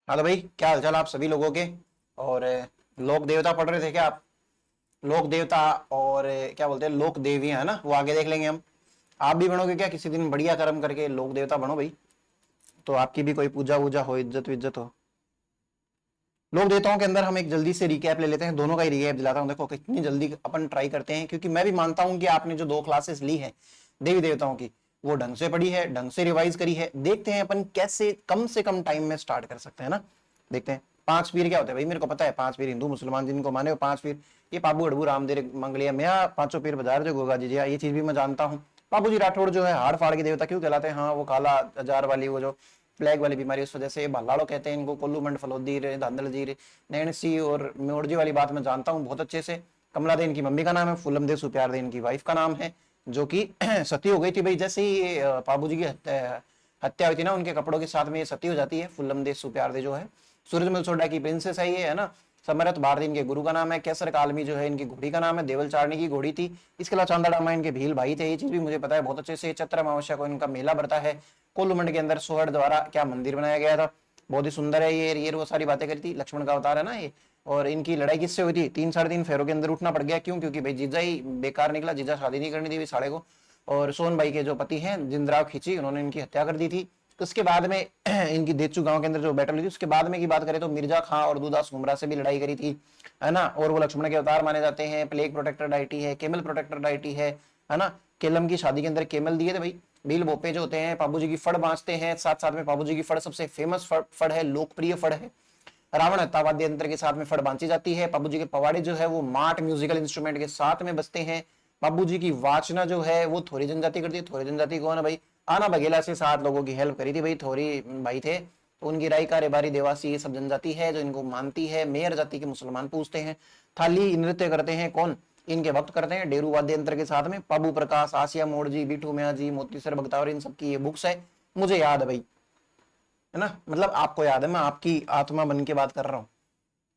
Hello भाई, क्या हालचाल आप सभी लोगों के। और लोक देवता पढ़ रहे थे क्या आप? लोक देवता और क्या बोलते हैं, लोक देवियां, है ना, वो आगे देख लेंगे हम। आप भी बनोगे क्या किसी दिन? बढ़िया कर्म करके लोक देवता बनो भाई, तो आपकी भी कोई पूजा वूजा हो, इज्जत विज्जत हो। लोक देवताओं के अंदर हम एक जल्दी से रिकैप ले लेते हैं, दोनों का ही रिकैप दिलाता हूँ। देखो कितनी जल्दी अपन ट्राई करते हैं, क्योंकि मैं भी मानता हूं कि आपने जो 2 क्लासेस ली है देवी देवताओं की, वो ढंग से पढ़ी है, ढंग से रिवाइज करी है। देखते हैं अपन कैसे कम से कम टाइम में स्टार्ट कर सकते हैं ना। देखते हैं 5 पीर क्या होते हैं भाई, मेरे को पता है 5 पीर हिंदू मुसलमान जिनको माने वो 5 पीर। ये पाबू अड़बू रामदेव मंगलिया मैं 5 पीर बाजार जो गोगा जी, ये चीज भी मैं जानता हूँ। बाबूजी राठौड़ जो है हाड़ फाड़ के देवता क्यों कहलाते हैं? हाँ, वो काला अजार वाली, वो जो प्लेग वाली बीमारी, उस वजह से भालाड़ो कहते हैं इनको। कोल्लू मंड फलोदी रे धांधल जी रे नैणसी और मोड़जी वाली बात मैं जानता हूँ बहुत अच्छे से। कमला दे इनकी मम्मी का नाम है, फूलम दे सुप्यार दे इनकी वाइफ का नाम है, जो कि सती हो गई थी भाई। जैसे ही पाबू जी की हत्या हुई थी ना, उनके कपड़ों के साथ में ये सती हो जाती है। फुल्लम दे सुप्यार दे जो है सूरजमल सोडा की प्रिंसेस है ये, है ना। समरथ भारती इनके गुरु का नाम है। केसर कालमी जो है इनकी घोड़ी का नाम है, देवल चारणी की घोड़ी थी। इसके अलावा चांदाडामा इनके भील भाई थे, ये चीज भी मुझे पता है बहुत अच्छे से। चैत्र अमावस्या को इनका मेला बढ़ता है। कोलुमंड के अंदर सोहर द्वारा क्या मंदिर बनाया गया था, बहुत ही सुंदर है ये वो सारी बातें करी थी। लक्ष्मण का अवतार है ना ये। और इनकी लड़ाई किससे हुई थी? 3 साढ़े 3 फेरों के अंदर उठना पड़ गया। क्यों? क्योंकि भाई जीजा ही बेकार निकला, जीजा शादी नहीं करनी थी साड़े को। और सोन भाई के जो पति हैं जिंदराव खींची, उन्होंने इनकी हत्या कर दी थी। उसके बाद में इनकी देचू गांव के अंदर जो बैटल हुई थी, उसके बाद में की बात करें तो मिर्जा खां और दूदास गुमरा से भी लड़ाई करी थी, है ना। और वो लक्ष्मण के अवतार माने जाते हैं। प्लेग प्रोटेक्टर डाइटी है, केमल प्रोटेक्टर डाइटी है ना। केलम की शादी के अंदर केमल दिए थे भाई। भील बोपे जो होते हैं पाबू जी की फड़ बांचते हैं, साथ साथ में पाबू जी की फड़ सबसे फेमस फड़ है, लोकप्रिय फड़ है। रावण हत्या वाद्य यंत्र के साथ में फड़ बांची जाती है। बाबू जी के पवाड़े जो है वो माट म्यूजिकल इंस्ट्रूमेंट के साथ में बजते हैं। बाबू जी की वाचना जो है वो थोड़ी जनजाति करती है। थोड़ी जनजाति कौन है भाई? आना बघेला से 7 लोगों की हेल्प करी थी भाई, थोड़ी भाई थे तो उनकी रायका रेबारी देवासी ये सब जनजाति है जो इनको मानती है। मेयर जाति के मुसलमान पूछते हैं। थाली नृत्य करते हैं कौन? इनके भक्त करते हैं, डेरू वाद्य यंत्र के साथ में। बाबू प्रकाश, आसिया मोड़जी, बिठू मियाँ जी, मोतीसर बगतावर, इन सबकी ये बुक्स है, मुझे याद है भाई, है ना। मतलब आपको याद है, मैं आपकी आत्मा बन के बात कर रहा हूँ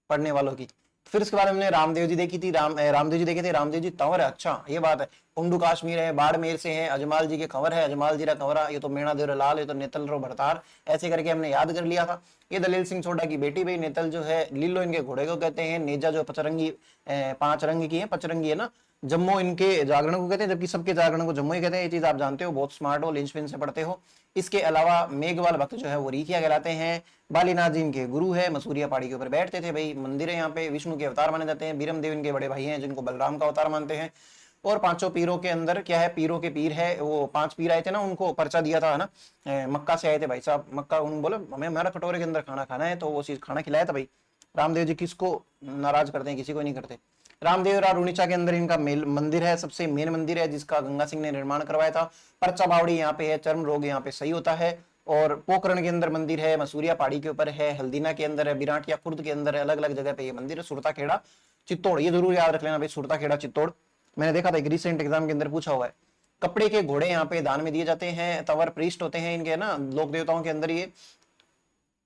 पढ़ने वालों की। फिर उसके बाद हमने रामदेव जी देखी थी, रामदेव जी देखे थे। रामदेव जी तंवर है, अच्छा ये बात है। उंडू कश्मीर है, बाड़मेर से है। अजमाल जी के कंवर है, अजमाल जी रा कंवरा, ये तो मेणा देव लाल, ये तो नेतल रो भरतार, ऐसे करके हमने याद कर लिया था। ये दलील सिंह छोटा की बेटी भाई। नेतल जो है लीलो इनके घोड़े को कहते हैं। नेजा जो पचरंगी 5 रंग की है, पचरंगी है ना। जम्मो इनके जागरण को कहते हैं, जबकि सबके जागरण को जम्मो ही कहते हैं। ये चीज आप जानते हो, बहुत स्मार्ट हो, लिंचपिन से पढ़ते हो। इसके अलावा मेघवाल भक्त जो है वो रीखिया कहलाते हैं। बालीनाथ जी इनके गुरु है, मसूरिया पहाड़ी के ऊपर बैठते थे भाई। मंदिर है यहाँ पे, विष्णु के अवतार माने जाते हैं। बीरम देव इनके बड़े भाई हैं जिनको बलराम का अवतार मानते हैं। और 5 पीरों के अंदर क्या है, पीरों के पीर है वो 5 पीर आए थे ना, उनको पर्चा दिया था, है ना। मक्का से आए थे भाई साहब, मक्का उन्होंने बोला हमें हमारा कटोरे के अंदर खाना खाना है, तो वो चीज खाना खिलाया था भाई। रामदेव जी किसको नाराज करते हैं? किसी को नहीं करते। रामदेव रुणीचा के अंदर इनका मेल मंदिर है, सबसे मेन मंदिर है जिसका गंगा सिंह ने निर्माण करवाया था। पर्चा बावड़ी यहाँ पे है, चर्म रोग यहाँ पे सही होता है। और पोखरण के अंदर मंदिर है, मसूरिया पहाड़ी के ऊपर है, हल्दीना के अंदर है, बिराटिया खुर्द के अंदर है, अलग अलग जगह पे ये मंदिर है। सुरता खेड़ा चित्तौड़, ये जरूर याद रख लेना भाई, सुरता खेड़ा चित्तौड़। मैंने देखा था एक रिसेंट एग्जाम के अंदर पूछा हुआ है। कपड़े के घोड़े यहाँ पे दान में दिए जाते हैं। तंवर प्रीस्ट होते हैं इनके ना, लोक देवताओं के अंदर ये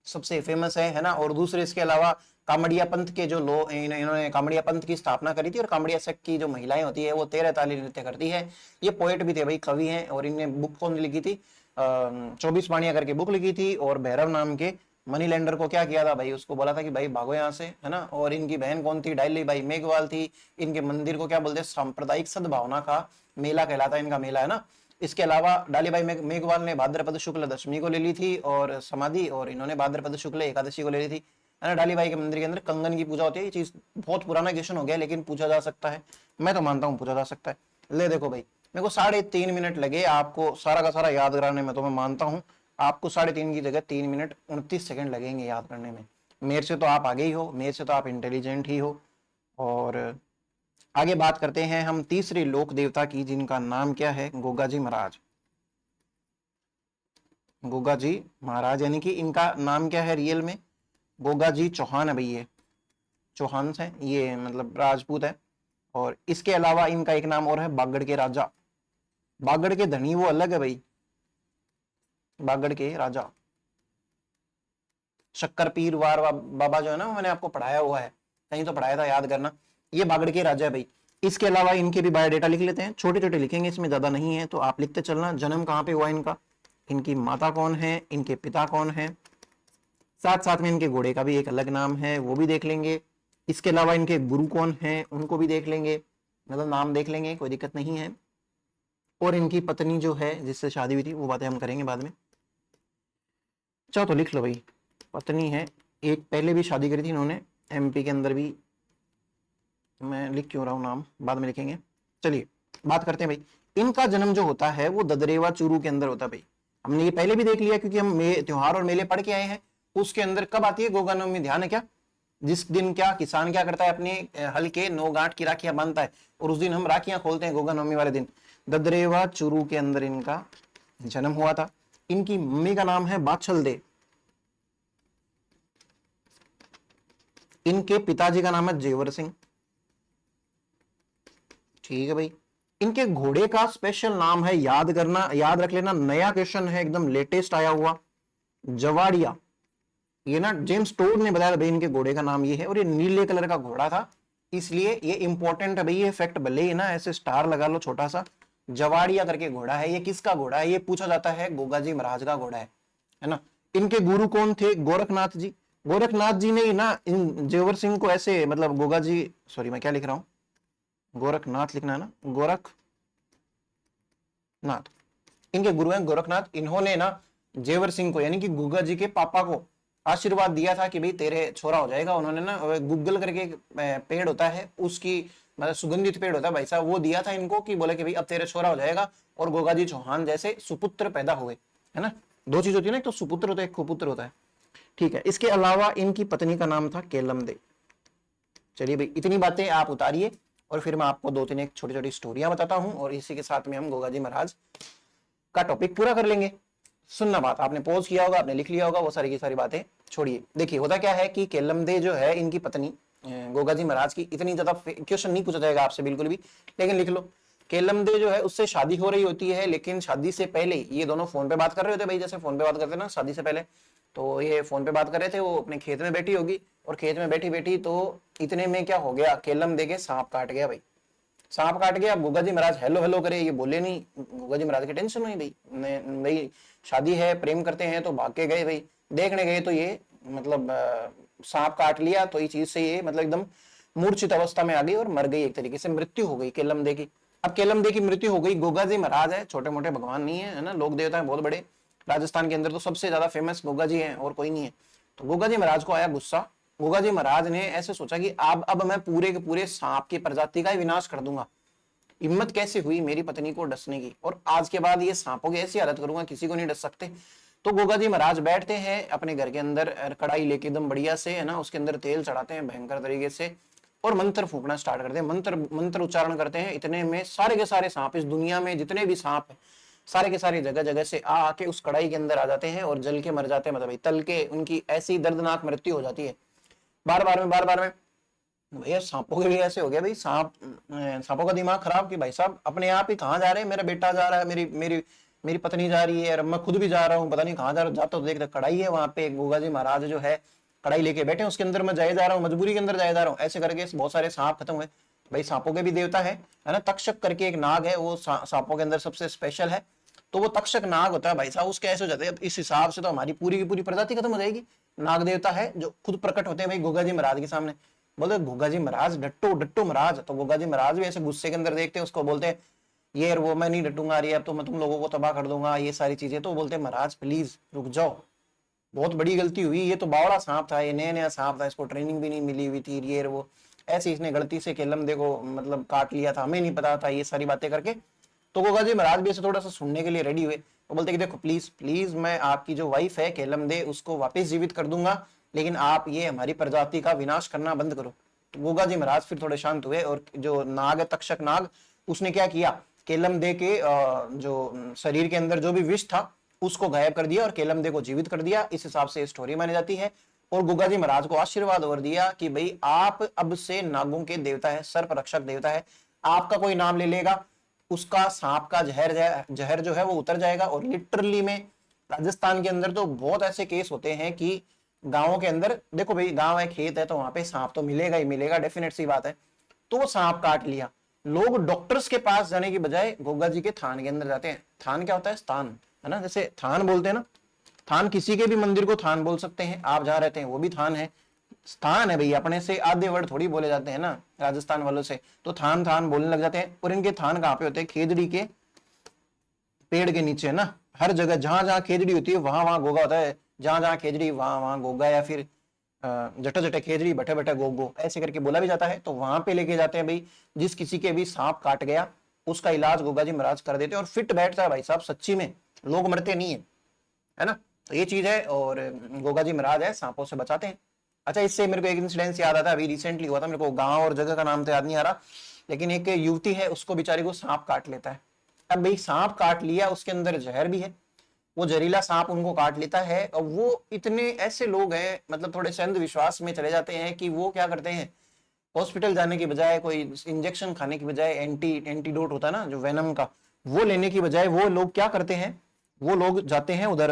सबसे फेमस है ना। और दूसरे इसके अलावा कामड़िया पंथ के जो लोग, इन्होंने कामड़िया पंथ की स्थापना करी थी। और कामड़िया सेक्ट की जो महिलाएं होती है वो 13 ताली नृत्य करती है। ये पोएट भी थे भाई, कवि हैं। और इनने बुक कौन लिखी थी? 24 वाणियां करके बुक लिखी थी। और भैरव नाम के मनी लैंडर को क्या किया था भाई? उसको बोला था कि भाई भागो यहाँ से, है ना। और इनकी बहन कौन थी? डायली भाई मेघवाल थी। इनके मंदिर को क्या बोलते हैं? सांप्रदायिक सद्भावना का मेला कहलाता है इनका मेला, है ना। इसके अलावा डालीबाई मेघवाल ने भाद्रपद शुक्ल दशमी को ले ली थी और समाधि, और इन्होंने भाद्रपद शुक्ल एकादशी को ले ली थी, है ना। डालीबाई के मंदिर के अंदर कंगन की पूजा होती है। ये चीज बहुत पुराना क्वेश्चन हो गया, लेकिन पूछा जा सकता है। मैं तो मानता हूँ पूछा जा सकता है। ले देखो भाई, मेरे को 3.5 मिनट लगे आपको सारा का सारा याद कराने में, तो मैं मानता हूँ आपको 3.5 की जगह 3 मिनट 29 सेकंड लगेंगे याद करने में। मेरे से तो आप आगे ही हो, मेरे से तो आप इंटेलिजेंट ही हो। और आगे बात करते हैं हम तीसरे लोक देवता की, जिनका नाम क्या है? गोगा जी महाराज। गोगा जी महाराज, यानी कि इनका नाम क्या है रियल में? गोगा जी चौहान है भाई, ये चौहान है, ये मतलब राजपूत है। और इसके अलावा इनका एक नाम और है, बागड़ के राजा। बागड़ के धनी वो अलग है भाई, बागड़ के राजा। शक्कर पीर वार बाबा जो है ना, मैंने आपको पढ़ाया हुआ है, कहीं तो पढ़ाया था, याद करना। ये बागड़ के राजा है भाई। इसके अलावा इनके भी बायोडेटा लिख लेते हैं, छोटे छोटे लिखेंगे, इसमें ज्यादा नहीं है, तो आप लिखते चलना। जन्म कहाँ पे हुआ इनका, इनकी माता कौन है, इनके पिता कौन है, साथ साथ में इनके घोड़े का भी एक अलग नाम है, वो भी देख लेंगे। इसके अलावा इनके गुरु कौन हैं उनको भी देख लेंगे, मतलब नाम देख लेंगे, कोई दिक्कत नहीं है। और इनकी पत्नी जो है जिससे शादी हुई थी वो बातें हम करेंगे बाद में। चाहो तो लिख लो भाई, पत्नी है एक, पहले भी शादी करी थी इन्होंने एमपी के अंदर भी, मैं लिख क्यों रहा हूँ नाम, बाद में लिखेंगे। चलिए बात करते हैं भाई, इनका जन्म जो होता है वो ददरेवा चूरू के अंदर होता है भाई। हमने ये पहले भी देख लिया क्योंकि हम त्योहार और मेले पढ़ के आए हैं। उसके अंदर कब आती है गोगा नवमी, ध्यान है क्या? जिस दिन क्या किसान क्या करता है, अपने हल के 9 गांठ की राखियां बांधता है और उस दिन हम राखियां खोलते हैं गोगा नवमी वाले दिन। ददरेवा चूरू के अंदर इनका जन्म हुआ था। इनकी मम्मी का नाम है बाछल दे, इनके पिताजी का नाम है जेवर सिंह। ठीक है भाई, इनके घोड़े का स्पेशल नाम है, याद करना, याद रख लेना, नया क्वेश्चन है एकदम लेटेस्ट आया हुआ, जवाड़िया। ये ना जेम्स टोड ने बताया भाई इनके घोड़े का नाम ये है, और ये नीले कलर का घोड़ा था, इसलिए ये इंपॉर्टेंट है भाई ये फैक्ट, भले ही ना ऐसे स्टार लगा लो छोटा सा। जवाड़िया करके घोड़ा है, ये किसका घोड़ा है? ये पूछा जाता है, गोगा जी महाराज का घोड़ा है ना। इनके गुरु कौन थे? गोरखनाथ जी। गोरखनाथ जी ने ना इन जेवर सिंह को ऐसे, मतलब गोगा जी, सॉरी मैं क्या लिख रहा हूं, गोरखनाथ लिखना है ना, गोरखनाथ, इनके गुरु हैं गोरखनाथ। इन्होंने ना जेवर सिंह को यानी कि गुगा जी के पापा को आशीर्वाद दिया था कि भाई तेरे छोरा हो जाएगा। उन्होंने ना गुग्गल करके एक पेड़ होता है, उसकी मतलब सुगंधित पेड़ होता है भाई साहब, वो दिया था इनको कि बोले कि भाई अब तेरे छोरा हो जाएगा, और गोगा जी चौहान जैसे सुपुत्र पैदा हुए, है ना। दो चीज होती है ना, एक तो सुपुत्र होता है, एक कुपुत्र होता है। ठीक है, इसके अलावा इनकी पत्नी का नाम था केलम दे। चलिए भाई इतनी बातें आप उतारिए, और फिर मैं आपको 2-3 एक छोटी छोटी स्टोरियां बताता हूं, और इसी के साथ में हम गोगा जी महाराज का टॉपिक पूरा कर लेंगे। सुनना बात, आपने पॉज किया होगा, आपने लिख लिया होगा, वो सारी की सारी बातें छोड़िए। देखिए होता क्या है कि केलमदे जो है इनकी पत्नी गोगा जी महाराज की, इतनी ज्यादा क्वेश्चन नहीं पूछा जाएगा आपसे बिल्कुल भी, लेकिन लिख लो। केलमदे जो है उससे शादी हो रही होती है, लेकिन शादी से पहले ये दोनों फोन पे बात कर रहे होते भाई, जैसे फोन पे बात करते ना शादी से पहले, तो ये फोन पे बात कर रहे थे, वो अपने खेत में बैठी होगी, और खेत में बैठी बैठी तो इतने में क्या हो गया, केलमदे के सांप काट गया भाई। सांप काट गया, अब गुगा जी महाराज हेलो हेलो करे, ये बोले नहीं, गुगा जी महाराज की टेंशन हुई भाई, भाई शादी है, प्रेम करते हैं, तो भाग के गए भाई, देखने गए तो ये मतलब सांप काट लिया, तो इस चीज से ये मतलब एकदम मूर्छित अवस्था में आ गई और मर गई, एक तरीके से मृत्यु हो गई केलमदे की। अब केलमदे की मृत्यु हो गई, गोगा जी महाराज है, छोटे मोटे भगवान नहीं है ना, लोक देवता है बहुत बड़े, राजस्थान के अंदर तो सबसे ज्यादा फेमस गोगा जी है और कोई नहीं है। तो गोगा जी महाराज को आया गुस्सा, गोगा जी महाराज ने ऐसे सोचा कि अब मैं पूरे के पूरे सांप की प्रजाति का ही विनाश कर दूंगा। हिम्मत कैसे हुई मेरी पत्नी को डसने की, और आज के बाद ये सांपों की ऐसी हालत करूंगा किसी को नहीं डस सकते। तो गोगा जी महाराज बैठते हैं अपने घर के अंदर, कढ़ाई लेके एकदम बढ़िया से, है ना, उसके अंदर तेल चढ़ाते हैं भयंकर तरीके से, और मंत्र फूकना स्टार्ट करते हैं, मंत्र उच्चारण करते हैं। इतने में सारे के सारे सांप, इस दुनिया में जितने भी सांप है, सारे के सारे जगह जगह से आके उस कढ़ाई के अंदर आ जाते हैं और जल के मर जाते हैं, मतलब तल के उनकी ऐसी दर्दनाक मृत्यु हो जाती है। बार बार में भैया सांपों के लिए ऐसे हो गया भाई, सांपों का दिमाग खराब कि भाई साहब अपने आप ही कहाँ जा रहे हैं, मेरा बेटा जा रहा है, मेरी मेरी मेरी पत्नी जा रही है, और मैं खुद भी जा रहा हूँ, पता नहीं कहाँ जा रहा हूँ, जाता तो देख रहा कढ़ाई है वहां पे, गोगा जी महाराज जो है कढ़ाई लेके बैठे, उसके अंदर मैं जाए जा रहा हूँ, मजबूरी के अंदर जाए जा रहा हूँ, ऐसे करके बहुत सारे सांप खत्म हुए भाई। सांपों के भी देवता है ना, तक्षक करके एक नाग है, वो सांपों के अंदर सबसे स्पेशल है, तो वो तक्षक नाग होता है भाई साहब, उसके ऐसे हो जाते हैं। इस हिसाब से तो हमारी पूरी की पूरी प्रजाति खत्म हो जाएगी। नाग देवता है जो खुद प्रकट होते हैं भाई गोगा जी महाराज के सामने, बोलते गोगा जी महाराज डट्टो डट्टो महाराज, तो गोगा जी महाराज भी ऐसे गुस्से के अंदर देखते हैं उसको, बोलते हैं ये वो मैं नहीं डटूंगा, अब तो मैं तुम लोगों को तबाह कर दूंगा, ये सारी चीजें। तो बोलते हैं महाराज प्लीज रुक जाओ, बहुत बड़ी गलती हुई, ये तो बावड़ा सांप था, ये नया नया सांप था, इसको ट्रेनिंग भी नहीं मिली हुई थी, ये वो ऐसे इसने गलती से केलमदे को मतलब काट लिया था, हमें नहीं पता था, ये सारी बातें करके। तो गोगा जी महाराज भी ऐसे थोड़ा सा सुनने के लिए रेडी हुए, वो बोलते कि देखो प्लीज प्लीज मैं आपकी जो वाइफ है केलमदे उसको वापस जीवित कर दूंगा, लेकिन आप ये हमारी प्रजाति का विनाश करना बंद करो। तो गोगा जी महाराज फिर थोड़े शांत हुए, और जो नाग है तक्षक नाग, उसने क्या किया, केलमदे के जो शरीर के अंदर जो भी विष था उसको गायब कर दिया और केलमदे को जीवित कर दिया। इस हिसाब से स्टोरी मानी जाती है। और गोगा जी महाराज को आशीर्वाद और दिया कि भाई आप अब से नागों के देवता है, सर्प रक्षक देवता है, आपका कोई नाम ले लेगा उसका सांप का जहर जो है वो उतर जाएगा। और लिटरली में राजस्थान के अंदर तो बहुत ऐसे केस होते हैं कि गांवों के अंदर, देखो भाई गांव है, खेत है, तो वहां पे सांप तो मिलेगा ही मिलेगा, डेफिनेट सी बात है। तो वो सांप काट लिया, लोग डॉक्टर्स के पास जाने की बजाय गोगा जी के थान के अंदर जाते हैं। थान क्या होता है? स्थान, है ना, जैसे थान बोलते हैं ना, थान किसी के भी मंदिर को थान बोल सकते हैं, आप जहां रहते हैं वो भी थान है, स्थान है भाई, अपने से आधे वर्ड थोड़ी बोले जाते हैं ना राजस्थान वालों से, तो थान थान बोलने लग जाते हैं। और इनके थान कहाँ पे होते हैं? खेजड़ी के पेड़ के नीचे ना, हर जगह जहां जहां खेजड़ी होती है वहां वहां गोगा होता है, जहां जहां खेजड़ी वहां वहां गोगा, या फिर जटे जटे खेजड़ी बटे बटे गोगो ऐसे करके बोला भी जाता है। तो वहां पे लेके जाते हैं भाई, जिस किसी के भी सांप काट गया उसका इलाज गोगा जी महाराज कर देते हैं, और फिट बैठता है भाई साहब, सच्ची में लोग मरते नहीं है ना। तो ये चीज है, और गोगा जी महाराज है सांपों से बचाते हैं। अच्छा, इससे मेरे को एक इंसिडेंस याद आता है, अभी रिसेंटली हुआ था, मेरे को गांव और जगह का नाम तो याद नहीं आ रहा, लेकिन एक युवती है, उसको बेचारी को सांप काट लेता है। अब भाई सांप काट लिया, उसके अंदर जहर भी है, वो जहरीला सांप उनको काट लेता है, और वो इतने ऐसे लोग हैं, मतलब थोड़े से अंधविश्वास में चले जाते हैं कि वो क्या करते हैं, हॉस्पिटल जाने की बजाय, कोई इंजेक्शन खाने की बजाय, एंटीडोट होता है ना जो वेनम का, वो लेने की बजाय वो लोग क्या करते हैं, वो लोग जाते हैं उधर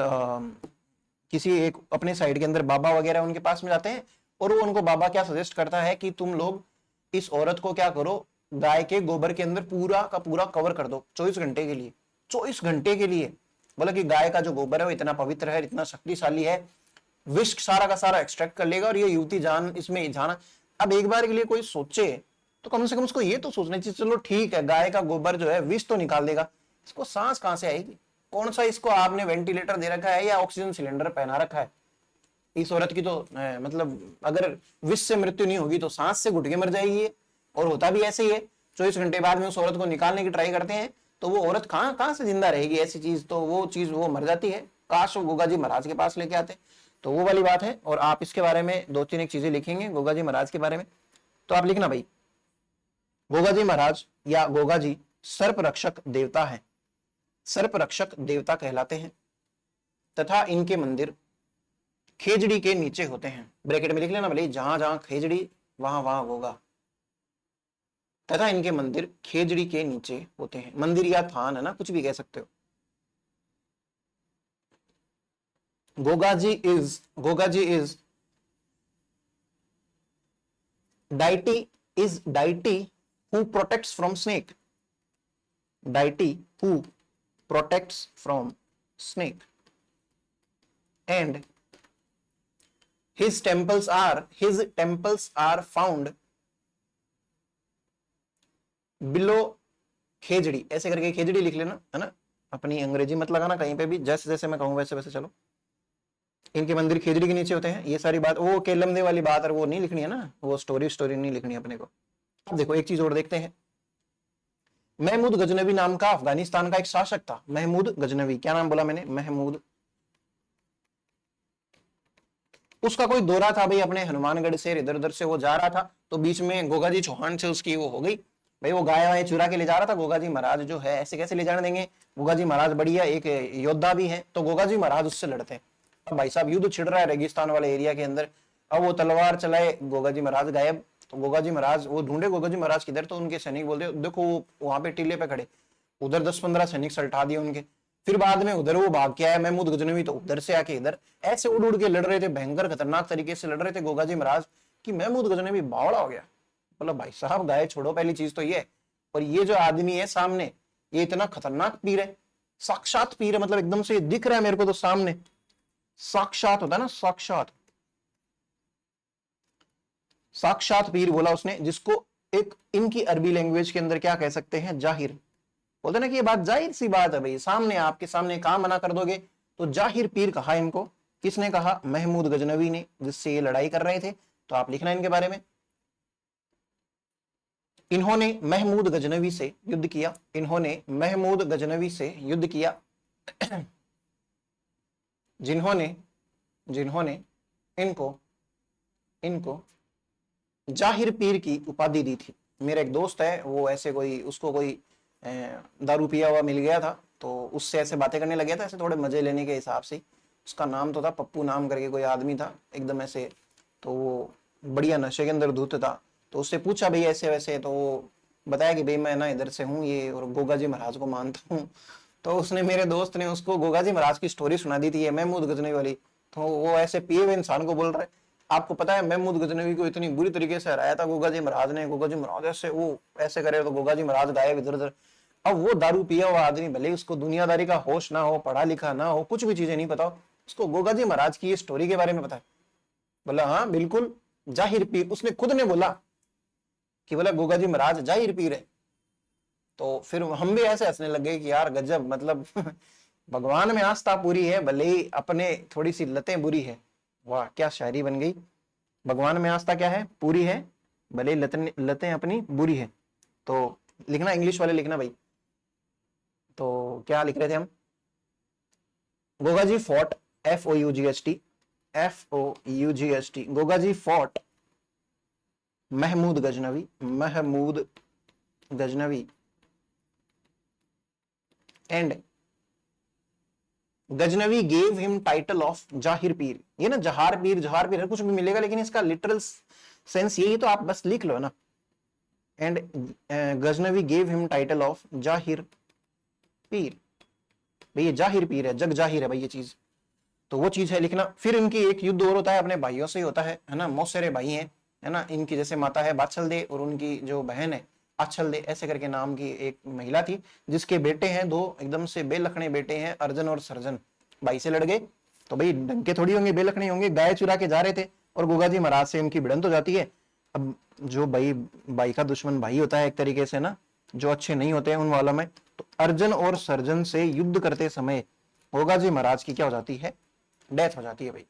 किसी एक अपने साइड के अंदर बाबा वगैरह उनके पास में जाते हैं, और वो उनको बाबा क्या सजेस्ट करता है कि तुम लोग इस औरत को क्या करो, गाय के गोबर के अंदर पूरा का पूरा कवर कर दो 24 घंटे के लिए, 24 घंटे के लिए। बोला कि गाय का जो गोबर है वो इतना पवित्र है, इतना शक्तिशाली है, विष सारा का सारा एक्सट्रैक्ट कर लेगा, और ये युवती जान इसमें जाना। अब एक बार के लिए कोई सोचे तो कम से कम उसको ये तो सोचना चाहिए, चलो ठीक है गाय का गोबर जो है विष तो निकाल देगा, इसको सांस कहां से आएगी, कौन सा इसको आपने वेंटिलेटर दे रखा है या ऑक्सीजन सिलेंडर पहना रखा है। इस औरत की तो मतलब अगर विष से मृत्यु नहीं होगी तो सांस से घुट के मर जाएगी, और होता भी ऐसे ही है। 24 घंटे बाद में उस औरत को निकालने की ट्राई करते हैं, तो वो औरत कहां कहां से जिंदा रहेगी, ऐसी चीज तो वो चीज वो मर जाती है। काश वो गोगा जी महाराज के पास लेके आते। तो वो वाली बात है, और आप इसके बारे में दो तीन एक चीजें लिखेंगे गोगा जी महाराज के बारे में, तो आप लिखना भाई, गोगा जी महाराज या गोगा जी सर्प रक्षक देवता है, सर्प रक्षक देवता कहलाते हैं, तथा इनके मंदिर खेजड़ी के नीचे होते हैं। ब्रैकेट में लिख लेना भले, जहां जहां खेजड़ी वहां वहां गोगा, तथा इनके मंदिर खेजड़ी के नीचे होते हैं। मंदिर या थान है ना, कुछ भी कह सकते हो। Gogaji is deity who protects from snake, deity who protects from snake, and his temples are found below खेजड़ी, ऐसे करके खेजड़ी लिख लेना है ना, अपनी अंग्रेजी मत लगाना कहीं पे भी, जैसे जैसे मैं कहूं वैसे वैसे चलो। इनके मंदिर खेजड़ी के नीचे होते हैं, ये सारी बात वो केलमदे वाली बात और वो नहीं लिखनी है ना, वो स्टोरी नहीं लिखनी है अपने को। अब देखो एक चीज और देखते हैं, महमूद गजनवी नाम का अफगानिस्तान का एक शासक था। महमूद गजनवी, क्या नाम बोला मैंने, महमूद। उसका कोई दौरा था भाई, अपने हनुमानगढ़ से इधर उधर से वो जा रहा था, तो बीच में गोगाजी चौहान से उसकी वो हो गई भाई, वो गाय वाय चुरा के ले जा रहा था। गोगाजी महाराज जो है ऐसे कैसे ले जाने देंगे, गोगाजी महाराज बढ़िया एक योद्धा भी है, तो गोगाजी महाराज उससे लड़ते हैं। अब भाई साहब युद्ध छिड़ रहा है रेगिस्तान वाले एरिया के अंदर, अब वो तलवार चलाए, गोगाजी महाराज गायब। तो गोगाजी महाराज वो ढूंढे गोगाजी महाराज किधर, तो उनके सैनिक बोलते देखो वहां पे टीले पे खड़े, उधर 10-15 सैनिक सल्टा दिए उनके। फिर बाद में उधर वो भाग के आया महमूद गजनवी, तो उधर से आके इधर ऐसे उड़ उड़ के लड़ रहे थे, भयंकर खतरनाक तरीके से लड़ रहे थे गोगाजी महाराज, कि महमूद गजनवी बावड़ा हो गया। मतलब भाई साहब गाय छोड़ो, पहली चीज तो ये, और ये जो आदमी है सामने ये इतना खतरनाक पीर है, साक्षात पीर है, मतलब एकदम से दिख रहा है मेरे को तो सामने, साक्षात होता है ना, साक्षात, साक्षात पीर बोला उसने, जिसको एक इनकी अरबी लैंग्वेज के अंदर क्या कह सकते हैं, जाहिर बोलते ना कि ये बात जाहिर सी बात है भाई, सामने आपके सामने काम मना कर दोगे, तो जाहिर पीर कहा इनको। किसने कहा, महमूद गजनवी ने, जिससे ये लड़ाई कर रहे थे। तो आप लिखना इनके बारे में, इन्होंने महमूद गजनवी से युद्ध किया, इन्होंने महमूद गजनवी से युद्ध किया, जिन्होंने जिन्होंने इनको जाहिर पीर की उपाधि दी थी। मेरा एक दोस्त है, वो ऐसे कोई उसको कोई दारू पिया हुआ मिल गया था, तो उससे ऐसे बातें करने लग गया था, ऐसे थोड़े मजे लेने के हिसाब से। उसका नाम तो था पप्पू नाम करके कोई आदमी था एकदम ऐसे, तो वो बढ़िया नशे के अंदर धूत था। तो उससे पूछा भाई ऐसे वैसे, तो वो बताया कि भाई मैं ना इधर से हूँ ये, और गोगा जी महाराज को मानता हूँ। तो उसने, मेरे दोस्त ने उसको गोगा जी महाराज की स्टोरी सुना दी थी, ये महमूद गजनवी वाली। तो वो ऐसे पिए हुए इंसान को बोल रहा है, आपको पता है महमूद गजनवी को इतनी बुरी तरीके से हराया था गोगा जी महाराज ने, गोगा जी महाराज ऐसे वो ऐसे करे तो गोगा जी महाराज गायब इधर उधर। अब वो दारू पिया हुआ आदमी, भले उसको दुनियादारी का होश ना हो, पढ़ा लिखा ना हो, कुछ भी चीजें नहीं पता हो, उसको गोगा जी महाराज की ये स्टोरी के बारे में पता है? बोला हाँ बिल्कुल, जाहिर पीर, उसने खुद ने बोला कि बोला गोगा जी महाराज जाहिर पीर है। तो फिर हम भी ऐसे हंसने लग गए कि यार गजब, मतलब भगवान में आस्था पूरी है, भले ही अपने थोड़ी सी लतें बुरी है। वाह क्या शायरी बन गई। भगवान में आस्था क्या है? पूरी है, भले ही लतें अपनी बुरी है। तो लिखना, इंग्लिश वाले लिखना भाई। तो क्या लिख रहे थे हम? Goga ji fought, FOUGHT, FOUGHT, Goga ji fought Mahmud Ghaznavi, Mahmud Ghaznavi and Ghaznavi gave him title of Zahir Pir. ये ना जहार पीर, जहार पीर कुछ भी मिलेगा, लेकिन इसका लिटरल सेंस यही, तो आप बस लिख लो ना। And Ghaznavi gave him title of Zahir पीर। भाई ये जाहिर पीर है, जग जाहिर है भाई ये चीज, तो वो चीज है लिखना। फिर इनकी एक युद्ध और होता है, अपने भाइयों से ही होता है ना, मौसेरे भाई हैं, है ना। इनकी जैसे माता है बाछल दे और उनकी जो बहन है आछल दे, ऐसे करके नाम की एक महिला थी, जिसके बेटे हैं दो, एकदम से बेलखने बेटे हैं, अर्जुन और सर्जन। भाई से लड़ गए, तो भाई ढंग के थोड़ी होंगे, बेलखने होंगे। गाय चुरा के जा रहे थे और गोगा जी महाराज से इनकी भिड़ंत हो जाती है। अब जो भाई का दुश्मन भाई होता है एक तरीके से ना, जो अच्छे नहीं होते हैं उन वालों में, तो अर्जुन और सर्जन से युद्ध करते समय गोगा जी महाराज की क्या हो जाती है? डेथ हो जाती है भाई।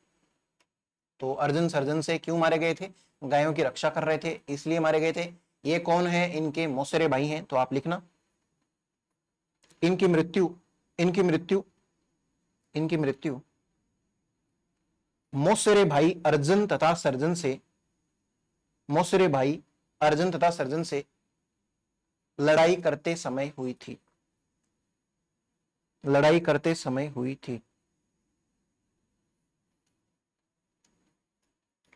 तो अर्जुन सर्जन से क्यों मारे गए थे? गायों की रक्षा कर रहे थे इसलिए मारे गए थे। ये कौन है? इनके मौसेरे भाई हैं, तो आप लिखना इनकी मृत्यु, इनकी मृत्यु, इनकी मृत्यु मौसेरे भाई अर्जुन तथा सर्जन से, मौसेरे भाई अर्जुन तथा सर्जन से लड़ाई करते समय हुई थी, लड़ाई करते समय हुई थी,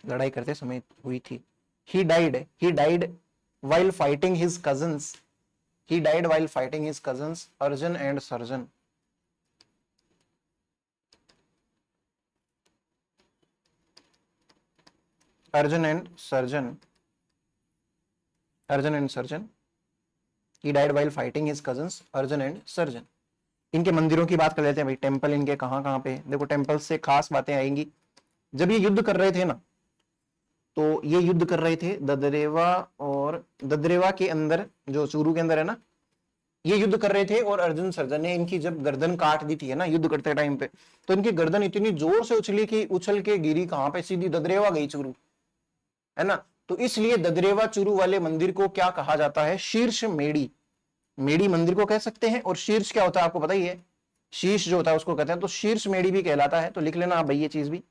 लड़ाई करते समय हुई थी। he died while fighting his cousins, he died while fighting his cousins Arjun and Sarjan। Arjun and Sarjan, Arjun and Sarjan, he died while fighting his cousins Arjun and Sarjan। इनके मंदिरों की बात कर लेते हैं भाई, टेम्पल इनके कहां कहां पे। देखो टेम्पल से खास बातें आएंगी। जब ये युद्ध कर रहे थे ना, तो ये युद्ध कर रहे थे ददरेवा, और ददरेवा के अंदर जो चूरू के अंदर है ना, ये युद्ध कर रहे थे। और अर्जुन सर्जन ने इनकी जब गर्दन काट दी थी है ना युद्ध करते टाइम पे, तो इनकी गर्दन इतनी जोर से उछली कि उछल के गिरी कहां पे? सीधी ददरेवा गई, चूरू, है ना। तो इसलिए ददरेवा चूरू वाले मंदिर को क्या कहा जाता है? शीर्ष मेड़ी। मेड़ी मंदिर को कह सकते हैं। और शीर्ष क्या होता है आपको पता ही है, शीर्ष जो होता है उसको कहते हैं, तो शीर्ष मेड़ी भी कहलाता है। तो लिख लेना आप भाई ये चीज भी,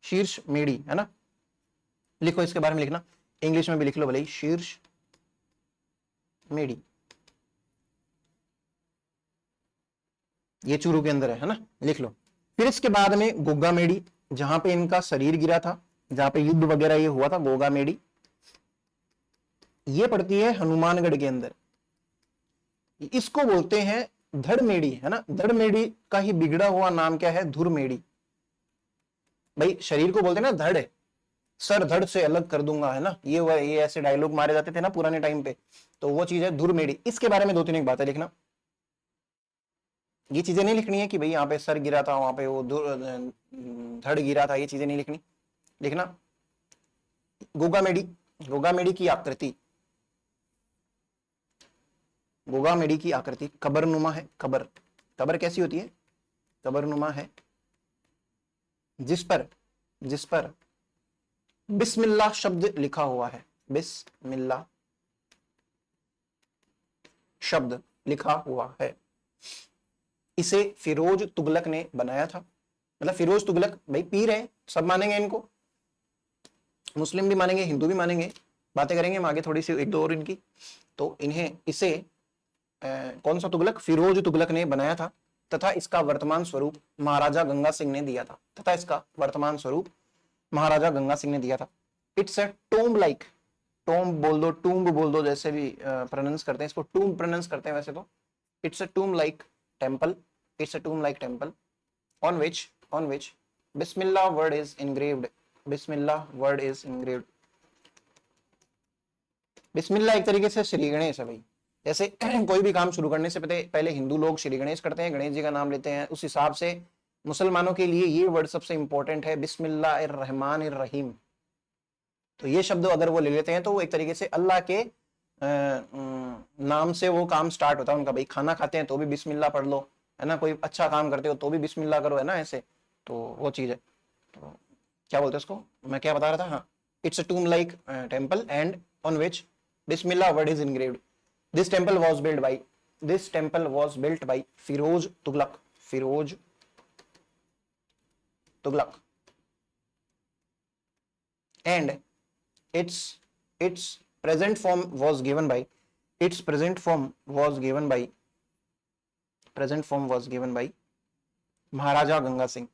शीर्ष मेड़ी, है ना। लिखो इसके बारे में लिखना, इंग्लिश में भी लिख लो भले ही, शीर्ष मेड़ी, ये चूरू के अंदर है ना, लिख लो। फिर इसके बाद में गोगा मेड़ी, जहां पे इनका शरीर गिरा था, जहां पे युद्ध वगैरह ये हुआ था, गोगा मेड़ी, ये पड़ती है हनुमानगढ़ के अंदर। इसको बोलते हैं धड़ मेड़ी, है ना। धड़ मेड़ी का ही बिगड़ा हुआ नाम क्या है? धुर मेड़ी। भाई शरीर को बोलते हैं ना धड़, सर धड़ से अलग कर दूंगा, है ना। ये ऐसे डायलॉग मारे जाते थे ना पुराने टाइम पे, तो वो चीज है धुर मेड़ी। इसके बारे में दो तीन एक बातें लिखना। ये चीजें नहीं लिखनी है कि भाई यहाँ पे सर गिरा था, वहां पे वो धड़ गिरा था, ये चीजें नहीं लिखनी। लिखना गोगा मेड़ी, गोगा मेड़ी की आकृति, गोगा मेड़ी की आकृति कबरनुमा है। कबर, कबर कैसी होती है? कबरनुमा है, जिस पर बिस्मिल्लाह शब्द लिखा हुआ है, बिस्मिल्लाह शब्द लिखा हुआ है। इसे फिरोज तुगलक ने बनाया था। मतलब फिरोज तुगलक भाई पीर है, सब मानेंगे इनको, मुस्लिम भी मानेंगे, हिंदू भी मानेंगे, बातें करेंगे हम आगे थोड़ी सी एक दो और इनकी। तो इसे कौन सा तुगलक? फिरोज तुगलक ने बनाया था, तथा इसका वर्तमान स्वरूप महाराजा गंगा सिंह ने दिया था, तथा इसका वर्तमान स्वरूप महाराजा गंगा सिंह ने दिया था। It's a tomb like, tomb बोल दो, टूम्ब बोल दो, जैसे भी प्रोनाउंस करते हैं इसको, टूम्ब प्रोनाउंस करते हैं वैसे तो। It's a tomb like temple, it's a tomb like temple on which Bismillah word is engraved, Bismillah word is engraved। बिस्मिल्लाह एक तरीके से श्री गणेश है भाई। जैसे कोई भी काम शुरू करने से पहले हिंदू लोग श्री गणेश करते हैं, गणेश जी का नाम लेते हैं, उस हिसाब से मुसलमानों के लिए ये वर्ड सबसे इंपॉर्टेंट है, बिस्मिल्लाहिर्रहमानिर्रहीम। तो ये शब्द अगर वो ले लेते हैं तो वो एक तरीके से अल्लाह के नाम से वो काम स्टार्ट होता है उनका। भाई खाना खाते हैं तो भी बिस्मिल्लाह पढ़ लो, है ना, कोई अच्छा काम करते हो तो भी बिस्मिल्लाह करो, है ना, ऐसे। तो वो चीज है। तो क्या बोलते हैं उसको, मैं क्या बता रहा था, हाँ, it's a tomb like temple and on which Bismillah word is engraved. This temple was built by Firoz Tughlaq. Firoz Tughlaq and its its present form was given by its present form was given by महाराजा गंगा सिंह।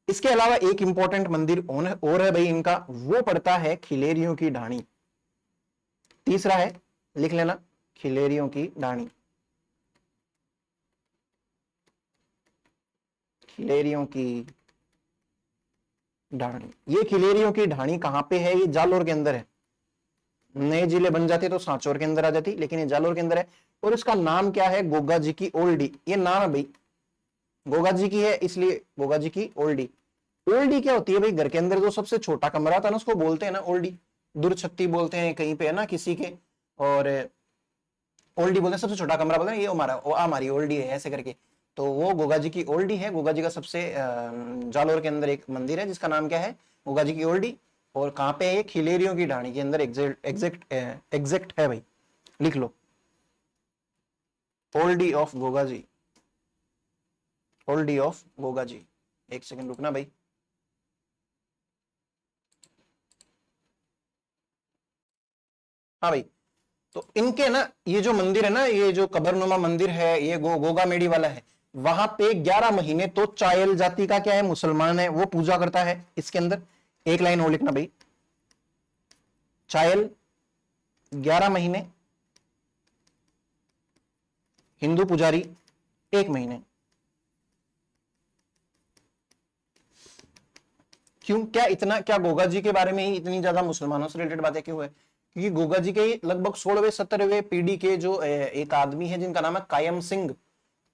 इसके अलावा एक इंपॉर्टेंट मंदिर और है भाई इनका, वो पड़ता है खिलेरियों की ढाणी। तीसरा है, लिख लेना, खिलेरियों की ढाणी। खिलेरियों की ढाणी, ये खिलेरियों की ढाणी कहां पे है, ये जालोर के अंदर है। नए जिले बन जाते तो सांचौर के अंदर आ जाती, लेकिन ये जालोर के अंदर है। और इसका नाम क्या है, गोगा जी की ओल्डी। ये नाम है भाई, गोगा जी की है इसलिए गोगा जी की ओल्डी। ओल्डी क्या होती है भाई, घर के अंदर जो सबसे छोटा कमरा था ना उसको बोलते हैं ना ओल्डी। दुरछत्ती बोलते हैं कहीं पे, है ना, किसी के, और ओल्डी बोलते हैं, सबसे छोटा कमरा बोलते हैं, ये हमारी ओल्डी है, ऐसे करके। तो वो गोगा जी की ओल्डी है। गोगा जी का सबसे जालोर के अंदर एक मंदिर है जिसका नाम क्या है, गोगा जी की ओल्डी। और कहां पे है, खिलेरियों की ढाणी के अंदर एग्जैक्ट है भाई, लिख लो, oldie of Goga ji, oldie of Goga ji. एक सेकंड रुकना भाई। हाँ भाई, तो इनके ना ये जो मंदिर है ना, ये जो कबरनुमा मंदिर है, ये गोगा मेडी वाला है। वहां पे 11 महीने तो चायल जाति का क्या है, मुसलमान है, वो पूजा करता है इसके अंदर। एक लाइन और लिखना भाई, चायल 11 महीने, हिंदू पुजारी 1 महीने। क्यों, क्या इतना, क्या गोगा जी के बारे में ही इतनी ज्यादा मुसलमानों से रिलेटेड बातें क्यों है, क्योंकि गोगा जी के लगभग 16वें 17वें पीढ़ी के जो एक आदमी है जिनका नाम है कायम सिंह।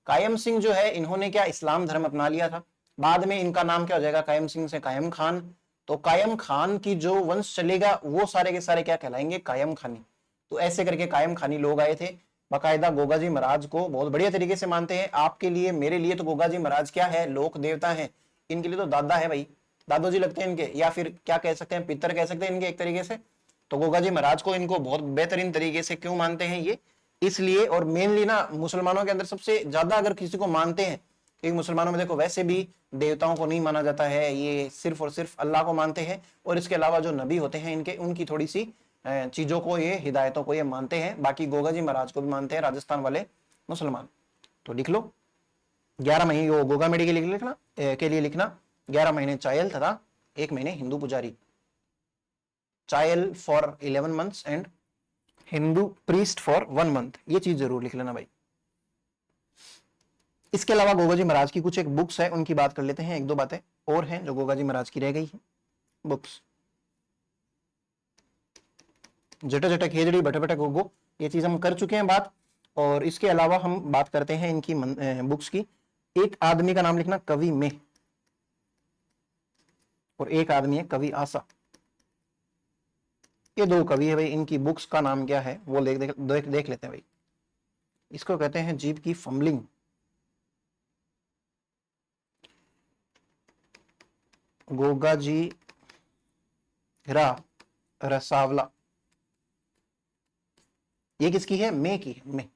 कायम सिंह जो है, इन्होंने क्या इस्लाम धर्म अपना लिया था। बाद में इनका नाम क्या हो जाएगा, कायम सिंह से कायम खान। तो कायम खान की जो वंश चलेगा वो सारे के सारे क्या कहलाएंगे, कायम खानी। तो ऐसे करके कायम खानी लोग आए थे, बाकायदा गोगा जी महाराज को बहुत बढ़िया तरीके से मानते हैं। आपके लिए, मेरे लिए तो गोगा जी महाराज क्या है, लोक देवता है। इनके लिए तो दादा है भाई, दादोजी लगते हैं इनके, या फिर क्या कह सकते हैं, पितर कह सकते हैं इनके एक तरीके से। तो गोगा जी महाराज को, इनको बहुत बेहतरीन तरीके से क्यों मानते हैं ये, इसलिए। और मेनली ना मुसलमानों के अंदर सबसे ज्यादा अगर किसी को मानते हैं, क्योंकि मुसलमानों में देखो वैसे भी देवताओं को नहीं माना जाता है, ये सिर्फ और सिर्फ अल्लाह को मानते हैं। और इसके अलावा जो नबी होते हैं इनके, उनकी थोड़ी सी चीजों को, ये हिदायतों को ये मानते हैं। बाकी गोगा जी महाराज को भी मानते हैं राजस्थान वाले मुसलमान। तो लिख लो 11 महीने वो गोगा मेडी के लिए लिखना, 11 महीने चायल तथा 1 महीने हिंदू पुजारी। Chail for 11 months and Hindu priest for 1 month। ये चीज जरूर लिख लेना भाई। इसके अलावा गोगा जी महाराज की कुछ एक बुक्स है, उनकी बात कर लेते हैं। एक दो बातें और हैं जो गोगा जी महाराज की रह गई है। बुक्स, जटा जटा खेजड़ी बटे बटे गोगो, ये चीज हम कर चुके हैं बात। और इसके अलावा हम बात करते हैं इनकी बुक्स की। एक आदमी का नाम लिखना, कवि में, और एक आदमी है कवि आसा। ये 2 कवि है भाई, इनकी बुक्स का नाम क्या है वो देख लेते हैं भाई। इसको कहते हैं जीभ की फम्बलिंग। गोगा जी रा रसावला, ये किसकी है, मे की है, मे।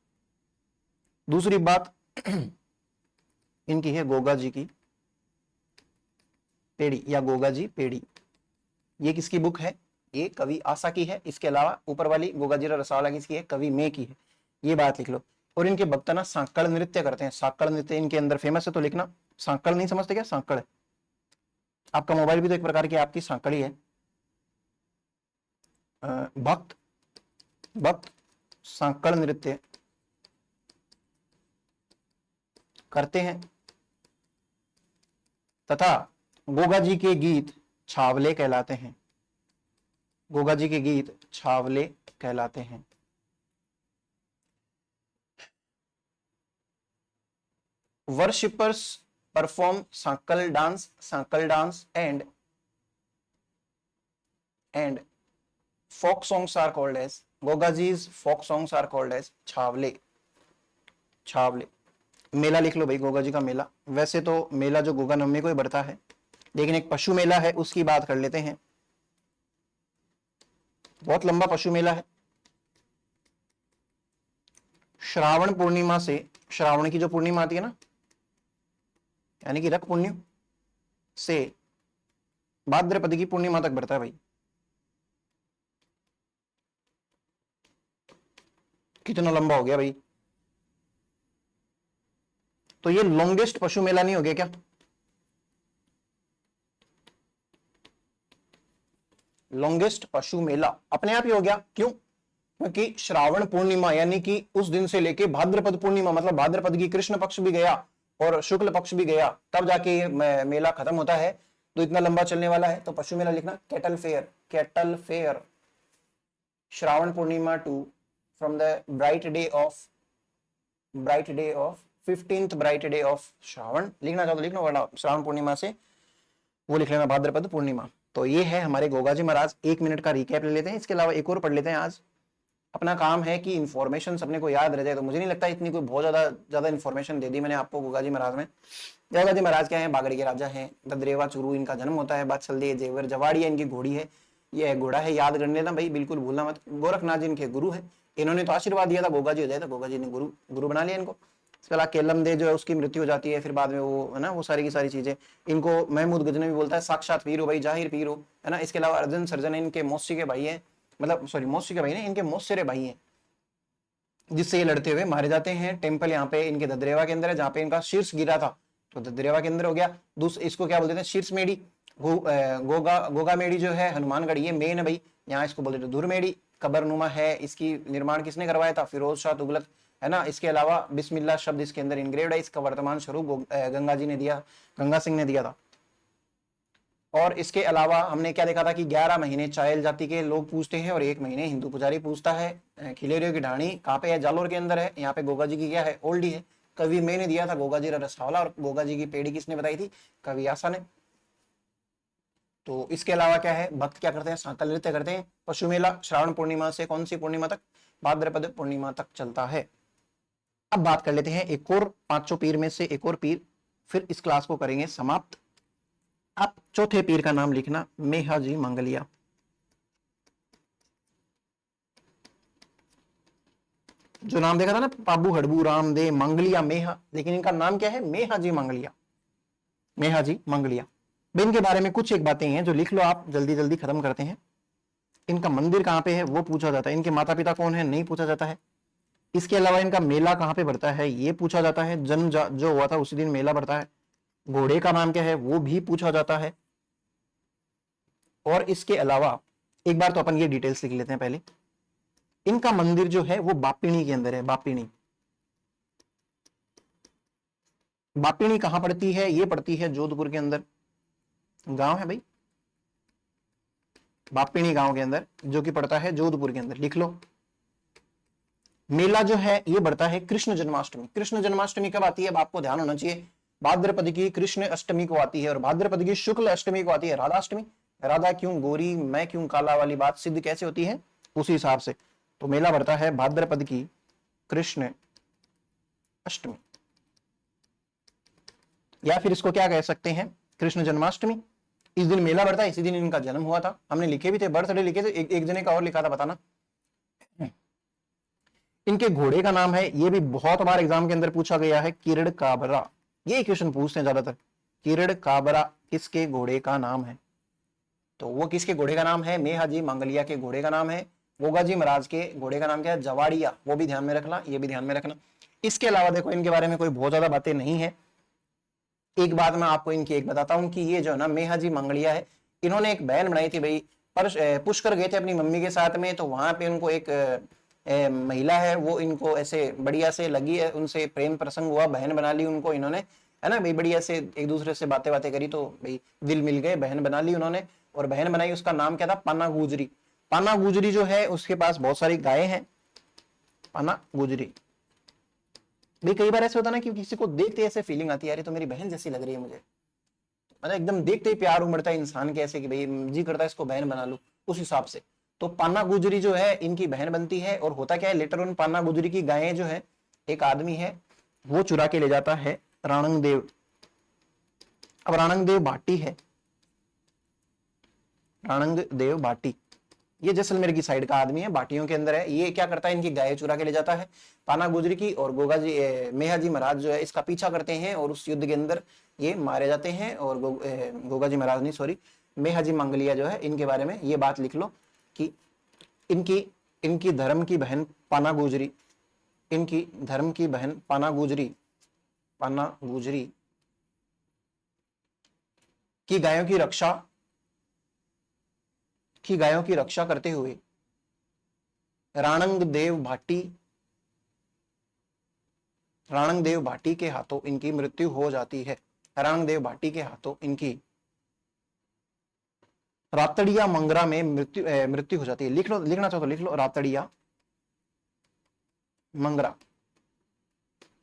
दूसरी बात इनकी है गोगा जी की पेड़ी, या गोगा जी पेड़ी। ये किसकी बुक है, ये कवि आसा की है। इसके अलावा ऊपर वाली गोगा जी रसावला किसकी है, कवि मे की है। ये बात लिख लो। और इनके भक्त ना सांकड़ नृत्य करते हैं, सांकड़ नृत्य इनके अंदर फेमस है। तो लिखना, सांकड़ नहीं समझते क्या, सांकड़, आपका मोबाइल भी तो एक प्रकार की आपकी सांकड़ी है। भक्त भक्त सांकड़ नृत्य करते हैं तथा गोगा जी के गीत छावले कहलाते हैं। गोगा जी के गीत छावले कहलाते हैं। Worshippers perform sakal dance and folk songs are called as, Gogaji's folk songs are called as छावले। छावले मेला लिख लो भाई, गोगा जी का मेला। वैसे तो मेला जो गोगा नवमी को ही बढ़ता है, लेकिन एक पशु मेला है उसकी बात कर लेते हैं। बहुत लंबा पशु मेला है। श्रावण पूर्णिमा से, श्रावण की जो पूर्णिमा आती है ना, यानी कि रक्त पुण्य से भाद्रपद की पूर्णिमा तक बढ़ता है भाई। कितना लंबा हो गया भाई। तो ये लॉन्गेस्ट पशु मेला नहीं हो गया क्या? लॉन्गेस्ट पशु मेला अपने आप ही हो गया। क्यों? क्योंकि श्रावण पूर्णिमा यानी कि उस दिन से लेके भाद्रपद पूर्णिमा, मतलब भाद्रपद की कृष्ण पक्ष भी गया और शुक्ल पक्ष भी गया, तब जाके ये मेला खत्म होता है। तो इतना लंबा चलने वाला है। तो पशु मेला लिखना cattle fair, cattle fair. Shravan Purnima to from the bright day of 15th bright day of Shravan. लिखना चाहो तो लिखना, वरना श्रावण पूर्णिमा से वो लिख लेना भाद्रपद पूर्णिमा। तो ये है हमारे गोगाजी महाराज। 1 मिनट का रिकैप ले लेते हैं, इसके अलावा एक और पढ़ लेते हैं। आज अपना काम है कि इन्फॉर्मेशन अपने को याद रह जाए। तो मुझे नहीं लगता इतनी कोई बहुत ज्यादा इन्फॉर्मेशन दे दी मैंने आपको गोगाजी महाराज में। गोगाजी महाराज क्या है? बागड़ी के राजा हैं, ददरेवा चुरू इनका जन्म होता है, बादशाह जेवर जवाड़िया इनकी घोड़ी है, ये घोड़ा है, याद करने देना भाई, बिल्कुल भूलना मत। गोरखनाथ जी इनके गुरु है, इन्होंने तो आशीर्वाद दिया था गोगाजी हो जाए, तो गोगाजी ने गुरु बना लिया इनको। इसके अलावा केलम दे जो है उसकी मृत्यु हो जाती है, फिर बाद में वो है ना, वो सारी की सारी चीजें। इनको महमूद गजनवी भी बोलता है साक्षात पीर हो भाई, जाहिर पीर हो, है ना। इसके अलावा अर्जुन सर्जन इनके मौसी के भाई है, मतलब सॉरी मौसी के भाई नहीं, इनके मौसेरे भाई हैं, जिससे ये लड़ते हुए मारे जाते हैं। टेम्पल यहाँ पे इनके ददरेवा के अंदर है, जहाँ पे इनका शीर्ष गिरा था, तो ददरेवा के अंदर हो गया। दूसरा इसको क्या बोलते थे? शीर्ष मेड़ी। गोगा मेड़ी जो है हनुमानगढ़, ये मेन है भाई, यहाँ इसको बोलते थे धुर मेड़ी। कबरनुमा है, इसकी निर्माण किसने करवाया था? फिरोज शाह तुगलक, है ना। इसके अलावा बिस्मिल्लाह शब्द इसके अंदर इनग्रेव्ड है, इसका वर्तमान स्वरूप गंगा जी ने दिया, गंगा सिंह ने दिया था। और इसके अलावा हमने क्या देखा था कि 11 महीने चायल जाति के लोग पूजते हैं और 1 महीने हिंदू पुजारी पूजता है। खिलेरियों की ढाणी कहाँ पे है? जालोर के अंदर है। यहाँ पे गोगा जी की क्या है? ओल्डी है। कवि मैंने दिया था गोगा जी रसावला, और गोगा जी की पेड़ी किसने बताई थी? कवि आसा ने। तो इसके अलावा क्या है? भक्त क्या करते हैं? सांकल नृत्य करते हैं। पशु मेला श्रावण पूर्णिमा से कौन सी पूर्णिमा तक? भाद्रपद पूर्णिमा तक चलता है। अब बात कर लेते हैं एक और 5 पीर में से एक और पीर, फिर इस क्लास को करेंगे समाप्त। आप चौथे पीर का नाम लिखना मेहाजी मंगलिया। जो नाम देखा था ना, पाबू हड़बू रामदेव मंगलिया मेहा, लेकिन इनका नाम क्या है? मेहाजी मंगलिया, मेहाजी मंगलिया। इनके बारे में कुछ एक बातें हैं जो लिख लो आप, जल्दी जल्दी खत्म करते हैं। इनका मंदिर कहाँ पे है वो पूछा जाता है। इनके माता पिता कौन है नहीं पूछा जाता है। इसके अलावा इनका मेला कहाँ पे बढ़ता है ये पूछा जाता है। जन्म जो हुआ था उसी दिन मेला बढ़ता है। घोड़े का नाम क्या है वो भी पूछा जाता है। और इसके अलावा एक बार तो अपन ये डिटेल्स लिख लेते हैं पहले। इनका मंदिर जो है वो बापिणी के अंदर है। बापिणी, बापिणी कहां पड़ती है? ये पड़ती है जोधपुर के अंदर, गांव है भाई बापिणी गांव के अंदर, जो कि पड़ता है जोधपुर के अंदर। लिख लो। मेला जो है ये बढ़ता है कृष्ण जन्माष्टमी। कृष्ण जन्माष्टमी कब आती है? अब आपको ध्यान होना चाहिए, भाद्रपद की कृष्ण अष्टमी को आती है और भाद्रपद की शुक्ल अष्टमी को आती है राधाष्टमी। राधा क्यों गोरी मैं क्यों काला वाली बात सिद्ध कैसे होती है? उसी हिसाब से। तो मेला बढ़ता है भाद्रपद की कृष्ण अष्टमी, या फिर इसको क्या कह सकते हैं? कृष्ण जन्माष्टमी। इस दिन मेला बढ़ता है, इसी दिन इनका जन्म हुआ था। हमने लिखे भी थे, बर्थडे लिखे थे, एक जने का और लिखा था, बताना। इनके घोड़े का नाम है, ये भी बहुत बार एग्जाम के अंदर पूछा गया है, किरण काबरा। ये क्वेश्चन पूछते हैं ज्यादातर, किरण काबरा किसके घोड़े का नाम है? तो वो किसके घोड़े का नाम है? मेहाजी मंगलिया के घोड़े का नाम है। गोगाजी महाराज के घोड़े का नाम क्या है? जवाड़िया। वो भी ध्यान में रखना, ये भी ध्यान में रखना। इसके अलावा देखो इनके बारे में कोई बहुत ज्यादा बातें नहीं है। एक बात मैं आपको इनकी एक बताता हूं कि ये जो है ना मेहाजी मंगलिया है, इन्होंने एक बहन बनाई थी भाई। पर पुष्कर गए थे अपनी मम्मी के साथ में, तो वहां पे उनको एक महिला है, वो इनको ऐसे बढ़िया से लगी है, उनसे प्रेम प्रसंग हुआ, बहन बना ली उनको इन्होंने, है ना भाई। बढ़िया से एक दूसरे से बातें बातें करी, तो भाई दिल मिल गए, बहन बना ली उन्होंने। और बहन बनाई, उसका नाम क्या था? पाना गुजरी। पाना गुजरी जो है उसके पास बहुत सारी गायें हैं। पाना गुजरी, भाई कई बार ऐसे होता है ना कि किसी को देखते ऐसे फीलिंग आती है, यार ये तो मेरी बहन जैसी लग रही है मुझे, मतलब एकदम देखते ही प्यार उमड़ता है इंसान के, ऐसे कि भाई जी करता है इसको बहन बना लूं, उस हिसाब से। तो पान्ना गुजरी जो है इनकी बहन बनती है, और होता क्या है लेटर ऑन पान्ना गुजरी की गायें जो है, एक आदमी है वो चुरा के ले जाता है राणंग देव। अब राणंग देव भाटी है, राणंग देव भाटी ये जैसलमेर की साइड का आदमी है, भाटियों के अंदर है। ये क्या करता है, इनकी गाय चुरा के ले जाता है पाना गुजरी की, और गोगा जी मेहा जी महाराज जो है इसका पीछा करते हैं, और उस युद्ध के अंदर ये मारे जाते हैं। और गोगा जी महाराज नहीं, सॉरी, मेहा जी मंगलिया जो है, इनके बारे में ये बात लिख लो कि इनकी इनकी धर्म की बहन पाना गुजरी, इनकी धर्म की बहन पाना गुजरी, पाना गुजरी की गायों की रक्षा करते हुए राणंग देव भाटी के हाथों इनकी मृत्यु हो जाती है। राणंग देव भाटी के हाथों इनकी रातड़िया मंगरा में मृत्यु हो जाती है। लिख लो, लिखना चाहो तो लिख लो, रातड़िया मंगरा।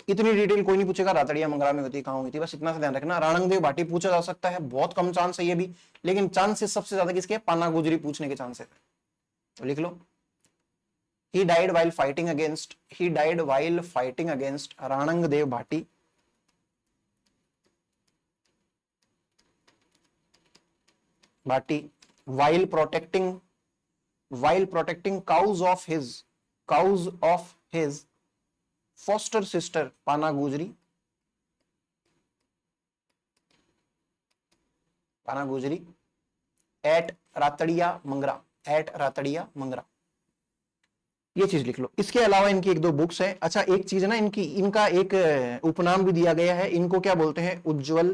इतनी डिटेल कोई नहीं पूछेगा रातड़िया मंगरा में होती, कहां हुई थी, बस इतना सा ध्यान रखना। राणंग देव भाटी पूछा जा सकता है, बहुत कम चांस है ये भी, लेकिन चांसेस सबसे ज्यादा किसके, पाना गुजरी पूछने के चांसेस है, तो लिख लो। He died while fighting against राणंग Dev Bhati, while protecting cows of his foster sister पाना गुजरी at रातड़िया मंगरा। ये चीज लिख लो। इसके अलावा इनकी एक दो बुक्स है। अच्छा एक चीज है ना, इनका एक उपनाम भी दिया गया है, इनको क्या बोलते हैं, उज्जवल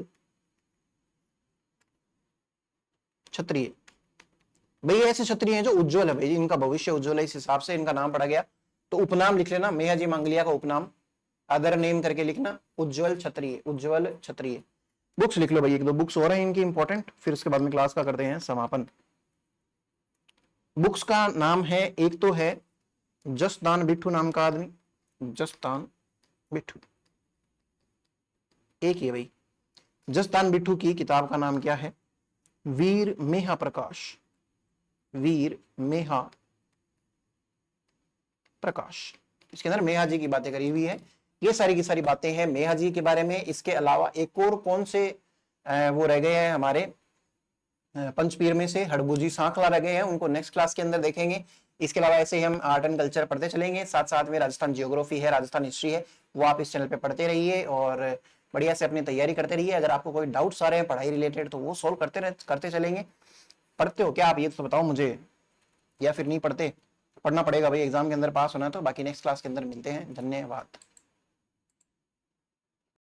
क्षत्रिय। भाई ऐसे क्षत्रिय हैं जो उज्जवल है, भाई इनका भविष्य उज्जवल है, इस हिसाब से इनका नाम पड़ा गया। तो उपनाम लिख लेना, मेहा जी मंगलिया का उपनाम अदर नेम करके लिखना, उज्जवल क्षत्रिय। बुक्स लिख लो भाई, एक दो बुक्स हो रहे हैं इनकी इंपॉर्टेंट, फिर उसके बाद में क्लास का करते हैं समापन। बुक्स का नाम है, एक तो है जसदान बिट्ठू नाम का आदमी, जसदान बिट्ठू, एक ही है भाई। जसदान बिट्ठू की किताब का नाम क्या है, वीर मेहा प्रकाश। इसके अंदर मेहा जी की बातें करी हुई है। ये सारी की सारी बातें हैं मेहा जी के बारे में। इसके अलावा एक और कौन से वो रह गए हैं हमारे पंचपीर में से, हड़बूजी सांखला रह गए हैं, उनको नेक्स्ट क्लास के अंदर देखेंगे। इसके अलावा ऐसे ही हम आर्ट एंड कल्चर पढ़ते चलेंगे, साथ साथ में राजस्थान जियोग्राफी है, राजस्थान हिस्ट्री है, वो आप इस चैनल पे पढ़ते रहिए और बढ़िया से अपनी तैयारी करते रहिए। अगर आपको कोई डाउट्स आ रहे हैं पढ़ाई रिलेटेड तो वो सोल्व करते चलेंगे। पढ़ते हो क्या आप, ये तो बताओ मुझे, या फिर नहीं पढ़ते? पढ़ना पड़ेगा भाई, एग्जाम के अंदर पास होना है तो। बाकी नेक्स्ट क्लास के अंदर मिलते हैं, धन्यवाद।